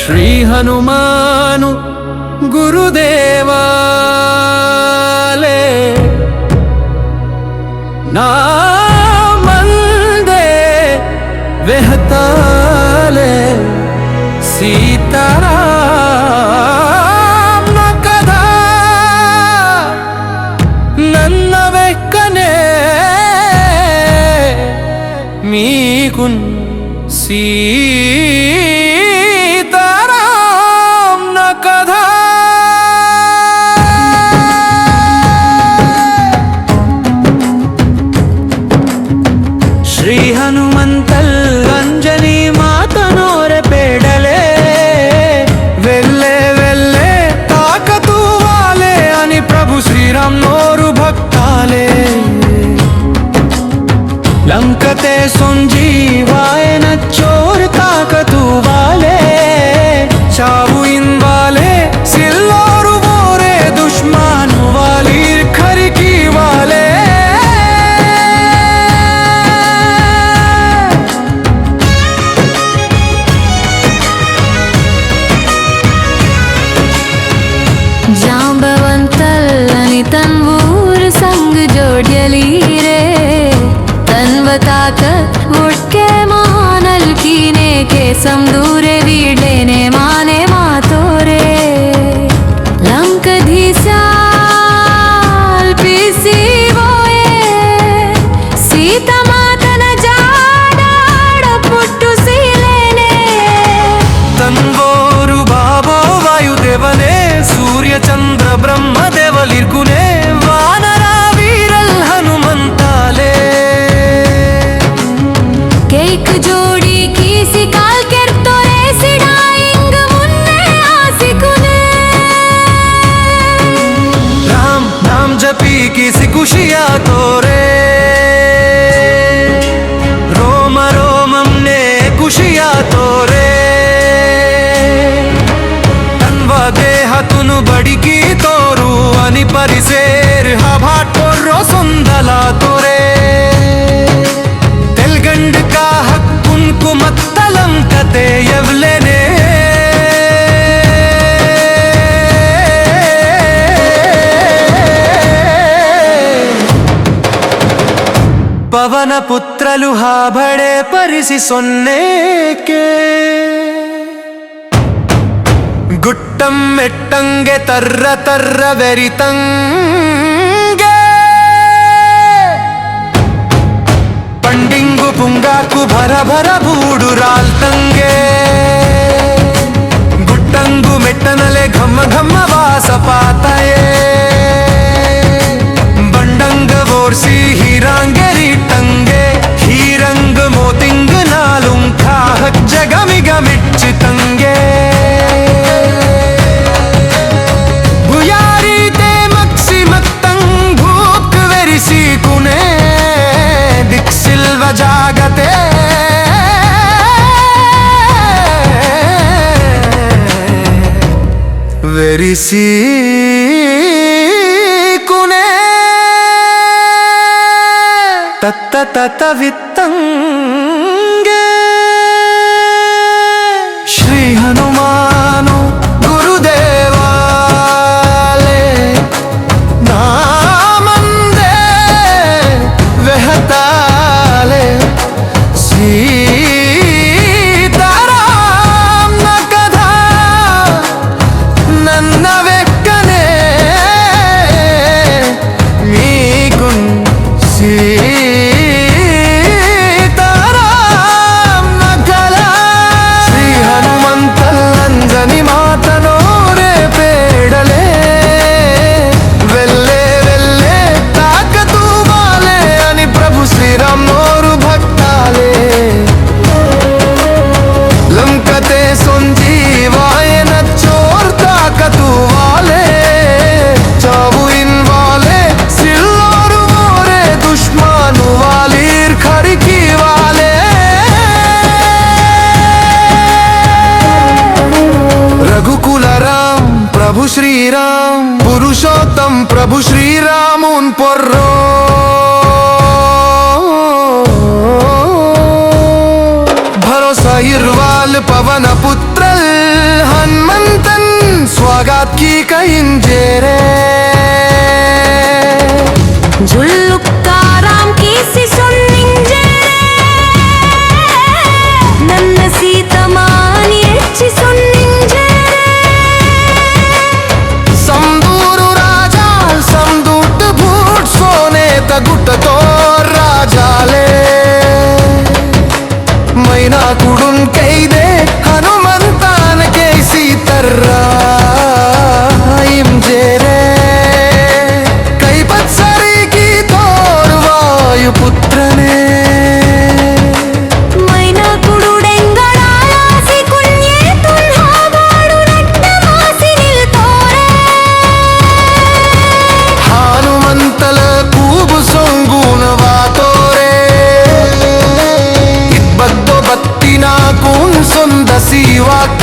శ్రీ హనుమాను గురుదేవాలే నామందే వెహతాలే సీతారాం న కథ నన్న వెక్కనే మీకున్ సీతారాం న కథ శ్రీ హనుమంతల్ అంజనీ మాతనోర పేడలే వెళ్ళే వెళ్ళే తాకతూ వాలే అని ప్రభు శ్రీరామ్ నోరు భక్తాలే लंकते संजीवाय न चोर ताकतू वाले चाबू इन वाले सिल्लोर वोरे दुश्मन वाली खरकी वाले जांबवंतल अनि तन्वूर संग जोड्यली रे तन्वताक उठके मानल कीने के समदूरे वीडलेने माने मातोरे लंक धीसाल पीसी वोये सीता मातन जाडाड पुट्टु सीलेने तन्वोरु बाबो वायुदेवने सूर्य चंद्र ब्रह्म देवलिर्कुने वानरा वीरल हनुमंताले केक जोड़ी किसी काल केर तोरे सिडाइंग मुन्ने आसिकुने राम नाम जपी किसी खुशिया तोरे रोम रोमम ने खुशिया तोरे तन्वा देह तुनु बड़ी की तोरू अनि परिसेर हभाट पोर्रो सुंदला तोरे तेलगंड का हक उनको मत्तलम कते यवलेने पवन पुत्रलु हा बड़े परिसि सोन्ने के गुट्टम मेट्टंगे तर्र तर्र वेरितंगे पंडिंगु पुंगाकु भर भर बूडु राल्तंगे गुट्टंगु मेट्टनले घम घम वास पातये बंडंग वोर्सी हीरांगे टंगे हीरंग मोतिंग नालुंखा जगमिग मिच्चितंगे भुयारी ते मक्सी मत्तंग भूक वेरिसी कुने दिक्सिल्व जागते वेरिसी कुने तत्त तत वित्तंगे श्री हनुमानु गुरुदेवाले नामंदे वेहताले सीताराम न कथ नन्न वेक्कने मीकुन् सीताराम न कथ श्री हनुमंतल अंजनी मातनोरे पेडले వెళ్ళే వెళ్ళే తాకతూ వాలే అని ప్రభు శ్రీరామ్ నోరు భక్తాలే लंकते संजीवाय न चोर ताकतू वाले चाबू इन वाले सिल्लोर वोरे दुश्मन वाली खरकी वाले रघुकुल राम प्रभु श्रीराम पुरुषोत्तम प्रभु श्रीराम उन पर्रो भरोसा इर्वाल पवन पुत्र बगात की कहिंजेरे ಜುಲ್ಲುಕ್ಕಾರಾಂ ಕೀಸಿ ಸೊನ್ನಿಂಜೇರೆ ನನ್ನ ಸೀತಮಾನಿ ಹೆಚ್ಚಿ ಸೊನ್ನಿಂಜೇರೆ समदूर राजा समदूट बूट सोने तगुट तो राजाले मैना कुडुन कैदे हनुमंतान कैसी तर्रा इंजेरे कैपत सरी की तोर वायुपुत्रने మైనా కుడుడెంగడాయాసి కున్యే తుల్హాగాడు నట్టమాసి నిల్తోరే हनुमंतल खूब सोंगून वातोरे इब्बद्दो बत्तिना कून सुंदसी वाक्य